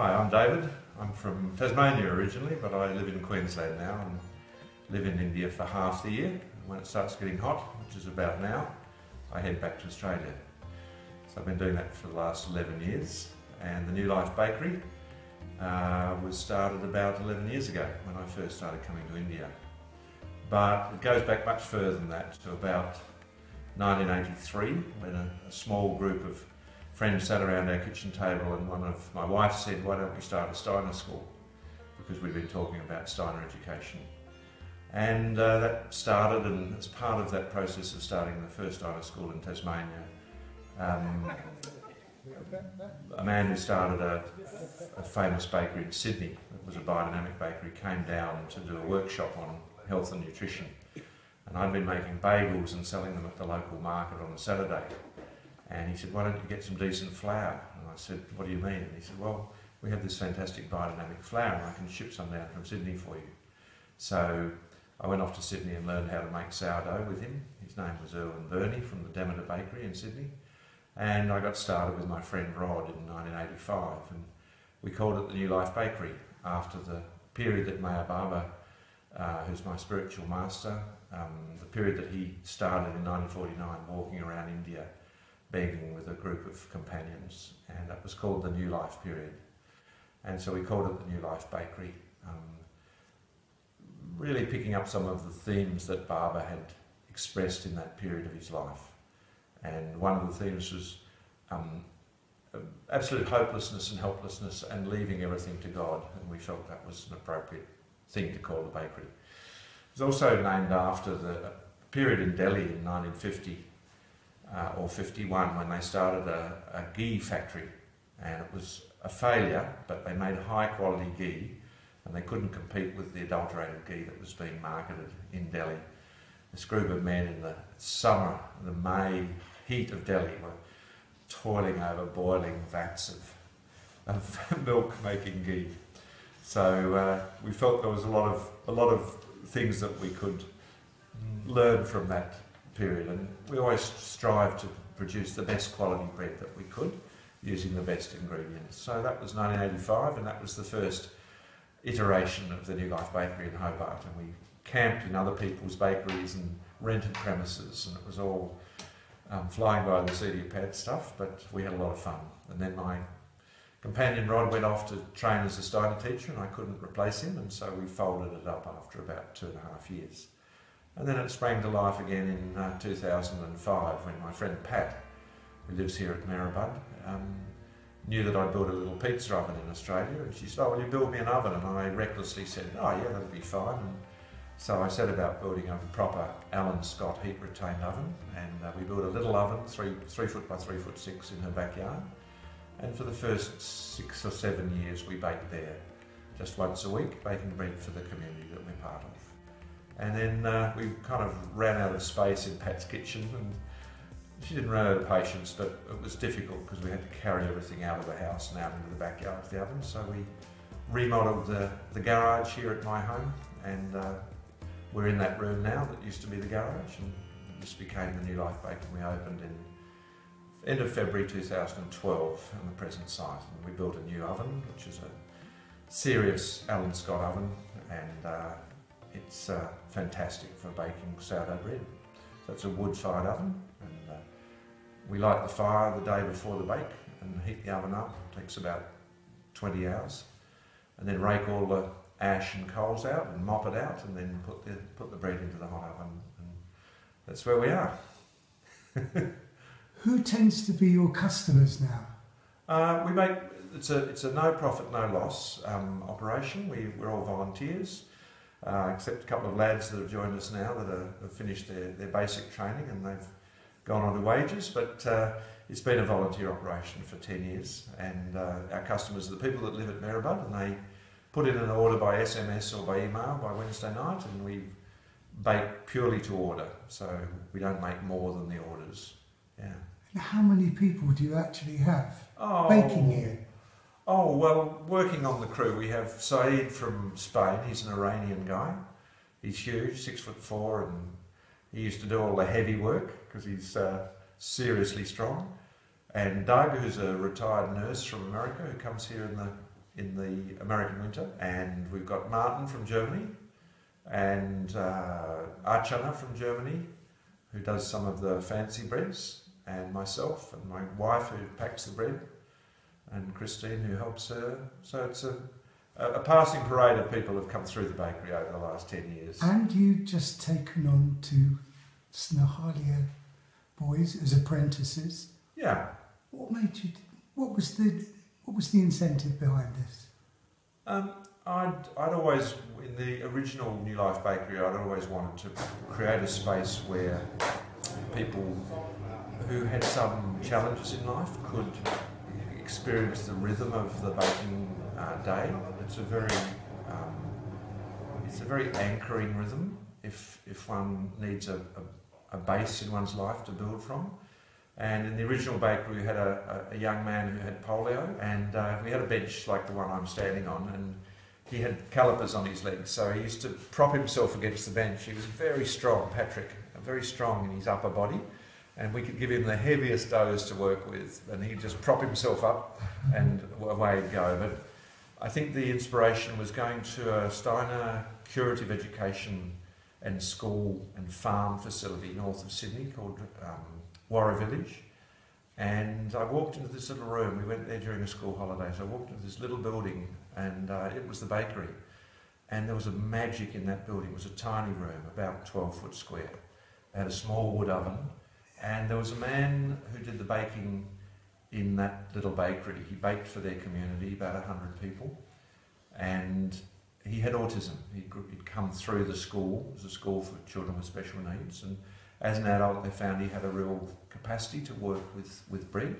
Hi, I'm David. I'm from Tasmania originally, but I live in Queensland now and live in India for half the year. When it starts getting hot, which is about now, I head back to Australia. So I've been doing that for the last 11 years, and the New Life Bakery was started about 11 years ago when I first started coming to India. But it goes back much further than that, to about 1983, when a small group of friends sat around our kitchen table and one of my wife said, why don't we start a Steiner school? Because we'd been talking about Steiner education. And that started, and as part of that process of starting the first Steiner school in Tasmania, a man who started a famous bakery in Sydney, it was a biodynamic bakery, came down to do a workshop on health and nutrition. And I'd been making bagels and selling them at the local market on a Saturday. And he said, why don't you get some decent flour? And I said, what do you mean? And he said, well, we have this fantastic biodynamic flour and I can ship some down from Sydney for you. So I went off to Sydney and learned how to make sourdough with him. His name was Erwin Burney from the Demeter Bakery in Sydney. And I got started with my friend Rod in 1985, and we called it the New Life Bakery after the period that Meherabad, who's my spiritual master, the period that he started in 1949 walking around India begging with a group of companions, and that was called the New Life period. And so we called it the New Life Bakery, really picking up some of the themes that Baba had expressed in that period of his life. And one of the themes was absolute hopelessness and helplessness and leaving everything to God, and we felt that was an appropriate thing to call the bakery. It was also named after the period in Delhi in 1950 or 51 when they started a ghee factory, and it was a failure, but they made high quality ghee and they couldn't compete with the adulterated ghee that was being marketed in Delhi. This group of men in the summer, the May heat of Delhi, were toiling over boiling vats of milk making ghee. So we felt there was a lot of things that we could learn from that period, and we always strive to produce the best quality bread that we could using the best ingredients. So that was 1985, and that was the first iteration of the New Life Bakery in Hobart, and we camped in other people's bakeries and rented premises, and it was all flying by the seat of your pants stuff, but we had a lot of fun. And then my companion Rod went off to train as a Steiner teacher, and I couldn't replace him, and so we folded it up after about 2.5 years. And then it sprang to life again in 2005 when my friend Pat, who lives here at Meherabad, knew that I'd built a little pizza oven in Australia, and she said, oh, will you build me an oven? And I recklessly said, oh yeah, that'll be fine. And so I set about building a proper Allen Scott heat retained oven, and we built a little oven, 3 foot by 3 foot 6 in her backyard. And for the first 6 or 7 years we baked there, just once a week, baking bread for the community that we're part of. And then we kind of ran out of space in Pat's kitchen, and she didn't run out of patience, but it was difficult because we had to carry everything out of the house and out into the backyard of the oven. So we remodelled the garage here at my home, and we're in that room now that used to be the garage, and this became the New Life Bakery. We opened in end of February 2012 on the present site, and we built a new oven, which is a serious Allen Scott oven, and it's fantastic for baking sourdough bread. So it's a wood-fired oven, and we light the fire the day before the bake and heat the oven up. It takes about 20 hours, and then rake all the ash and coals out and mop it out, and then put the bread into the hot oven, and that's where we are. Who tends to be your customers now? We make it's a no profit, no loss operation. We're all volunteers. Except a couple of lads that have joined us now that have finished their basic training and they've gone on to wages, but it's been a volunteer operation for 10 years, and our customers are the people that live at Meherabad, and they put in an order by SMS or by email by Wednesday night, and we bake purely to order, so we don't make more than the orders. Yeah. And how many people do you actually have baking here? Oh, well, working on the crew, we have Saeed from Spain. He's an Iranian guy. He's huge, 6'4", and he used to do all the heavy work because he's seriously strong. And Doug, who's a retired nurse from America, who comes here in the in the American winter, and we've got Martin from Germany, and Archana from Germany, who does some of the fancy breads, and myself and my wife who packs the bread, and Christine who helps her. So it's a passing parade of people who have come through the bakery over the last 10 years. And you've just taken on 2 Snehalaya boys as apprentices. Yeah. What made you? What was the incentive behind this? I'd always, in the original New Life Bakery, I'd always wanted to create a space where people who had some challenges in life could experience the rhythm of the baking day. It's a very anchoring rhythm if one needs a base in one's life to build from. And in the original bakery we had a young man who had polio, and we had a bench like the one I'm standing on, and he had calipers on his legs, so he used to prop himself against the bench. He was very strong, Patrick, very strong in his upper body, and we could give him the heaviest doughs to work with, and he'd just prop himself up and away he'd go. But I think the inspiration was going to a Steiner curative education and school and farm facility north of Sydney called Warra Village, and I walked into this little room. We went there during a school holiday, so I walked into this little building, and it was the bakery, and there was a magic in that building. It was a tiny room, about 12 foot square. It had a small wood oven, and there was a man who did the baking in that little bakery. He baked for their community, about 100 people, and he had autism. He'd come through the school. It was a school for children with special needs, and as an adult they found he had a real capacity to work with bread.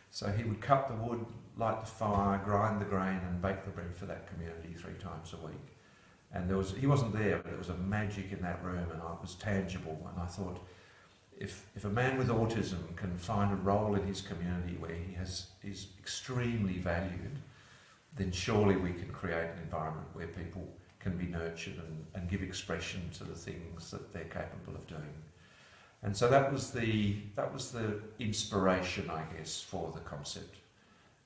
So he would cut the wood, light the fire, grind the grain and bake the bread for that community 3 times a week. And he wasn't there, but there was a magic in that room, and it was tangible. And I thought, if a man with autism can find a role in his community where he's extremely valued, then surely we can create an environment where people can be nurtured and give expression to the things that they're capable of doing. And so that was the inspiration, I guess, for the concept.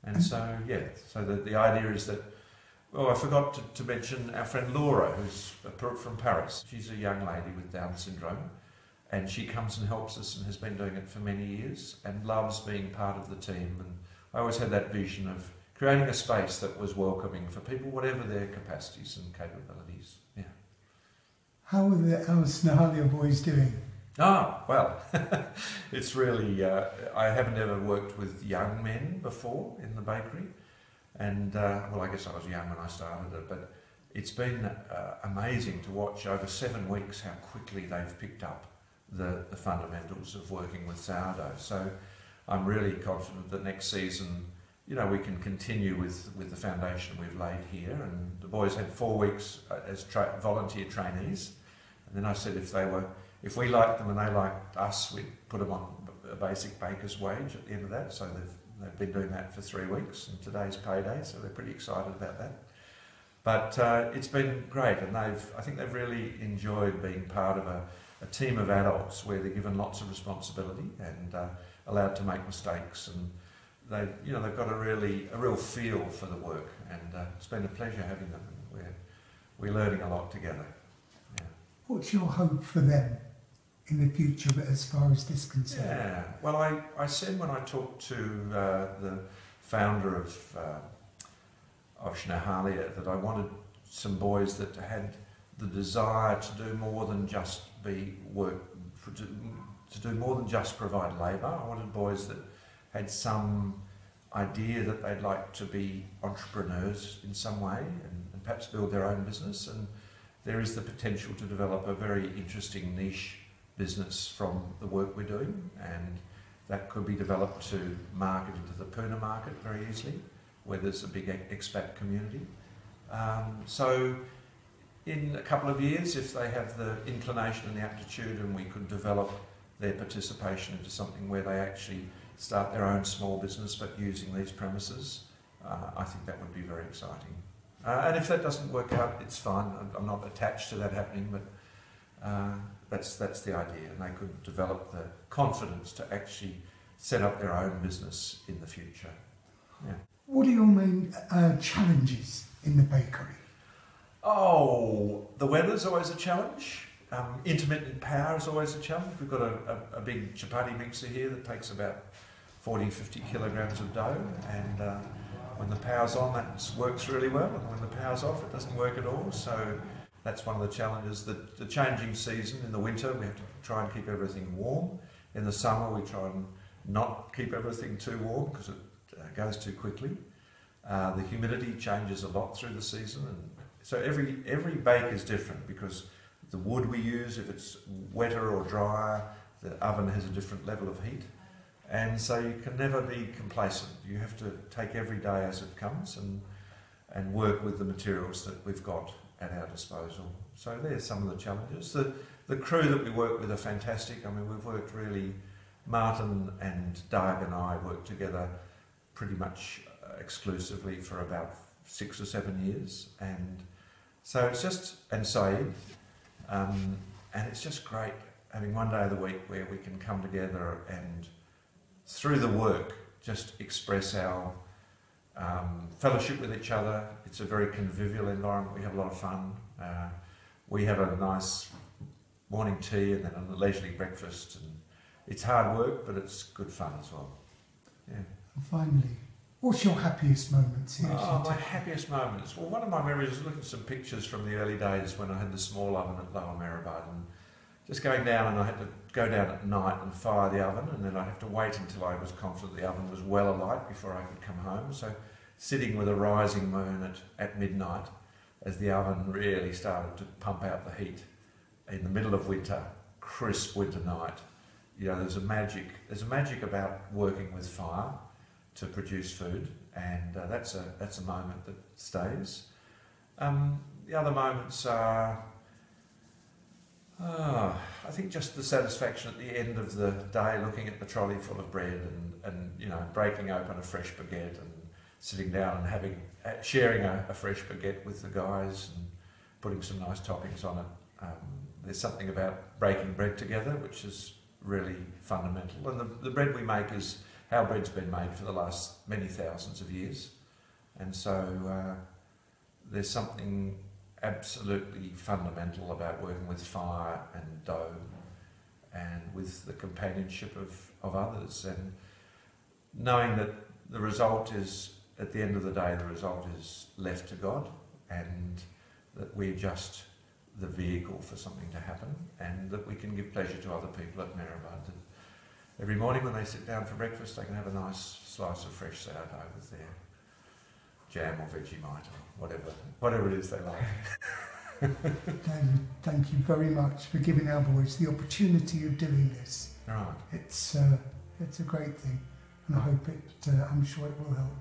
And so, yeah, so the idea is that, oh, I forgot to mention our friend Laura, who's from Paris. She's a young lady with Down syndrome, and she comes and helps us and has been doing it for many years and loves being part of the team. And I always had that vision of creating a space that was welcoming for people, whatever their capacities and capabilities. Yeah. How are the Snehalaya boys doing? Ah, well, it's really, I haven't ever worked with young men before in the bakery, and well, I guess I was young when I started it, but it's been amazing to watch over 7 weeks how quickly they've picked up the fundamentals of working with sourdough. So I'm really confident that next season, you know, we can continue with the foundation we've laid here. And the boys had 4 weeks as volunteer trainees, and then I said if we liked them and they liked us, we'd put them on a basic baker's wage at the end of that. So they've been doing that for 3 weeks, and today's payday, so they're pretty excited about that. But it's been great, and I think they've really enjoyed being part of a team of adults where they're given lots of responsibility and allowed to make mistakes, and they've got a real feel for the work, and it's been a pleasure having them. We're learning a lot together. Yeah. What's your hope for them in the future as far as this is concerned? Yeah, well, I said when I talked to the founder of Snehalaya that I wanted some boys that had the desire to do more than just to do more than just provide labour. I wanted boys that had some idea that they'd like to be entrepreneurs in some way and perhaps build their own business. And there is the potential to develop a very interesting niche business from the work we're doing, and that could be developed to market into the Pune market very easily, where there's a big expat community. So in a couple of years, if they have the inclination and the aptitude, and we could develop their participation into something where they actually start their own small business but using these premises, I think that would be very exciting. And if that doesn't work out, it's fine. I'm not attached to that happening, but that's the idea, and they could develop the confidence to actually set up their own business in the future. Yeah. What are your main challenges in the bakery? Oh, the weather's always a challenge. Intermittent power is always a challenge. We've got a big chapati mixer here that takes about 40-50 kilograms of dough, and when the power's on, that works really well, and when the power's off, it doesn't work at all. So that's one of the challenges. The changing season in the winter, we have to try and keep everything warm. In the summer, we try and not keep everything too warm because it goes too quickly. The humidity changes a lot through the season, and so every bake is different because the wood we use, if it's wetter or drier, the oven has a different level of heat. And so you can never be complacent. You have to take every day as it comes and work with the materials that we've got at our disposal. So there's some of the challenges. The crew that we work with are fantastic. I mean, we've worked really, Martin and Doug and I worked together pretty much exclusively for about 6 or 7 years. And so it's just, and Saeed, and it's just great having one day of the week where we can come together and through the work just express our fellowship with each other. It's a very convivial environment. We have a lot of fun. We have a nice morning tea and then a leisurely breakfast, and it's hard work, but it's good fun as well. Yeah. And finally, what's your happiest moments here? My happiest moments. Well, one of my memories is looking at some pictures from the early days when I had the small oven at Lower Meherabad, and just going down, and I had to go down at night and fire the oven, and then I'd have to wait until I was confident the oven was well alight before I could come home. So sitting with a rising moon at midnight as the oven really started to pump out the heat in the middle of winter, crisp winter night. You know, there's a magic about working with fire to produce food, and that's a moment that stays. The other moments are, I think just the satisfaction at the end of the day, looking at the trolley full of bread and you know, breaking open a fresh baguette and sitting down and sharing a fresh baguette with the guys and putting some nice toppings on it. There's something about breaking bread together which is really fundamental, and the bread we make is how bread's been made for the last many thousands of years, and so there's something absolutely fundamental about working with fire and dough and with the companionship of others, and knowing that the result is, at the end of the day, the result is left to God, and that we're just the vehicle for something to happen, and that we can give pleasure to other people at Meherabad. That every morning when they sit down for breakfast, they can have a nice slice of fresh sourdough with their jam or Vegemite or whatever it is they like. David, thank you very much for giving our boys the opportunity of doing this. Right. It's a great thing, and I hope I'm sure it will help.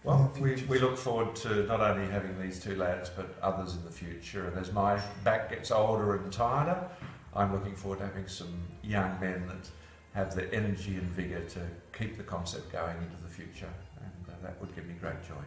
Well, we look forward to not only having these two lads, but others in the future. And as my back gets older and tireder, I'm looking forward to having some young men that have the energy and vigour to keep the concept going into the future. And that would give me great joy.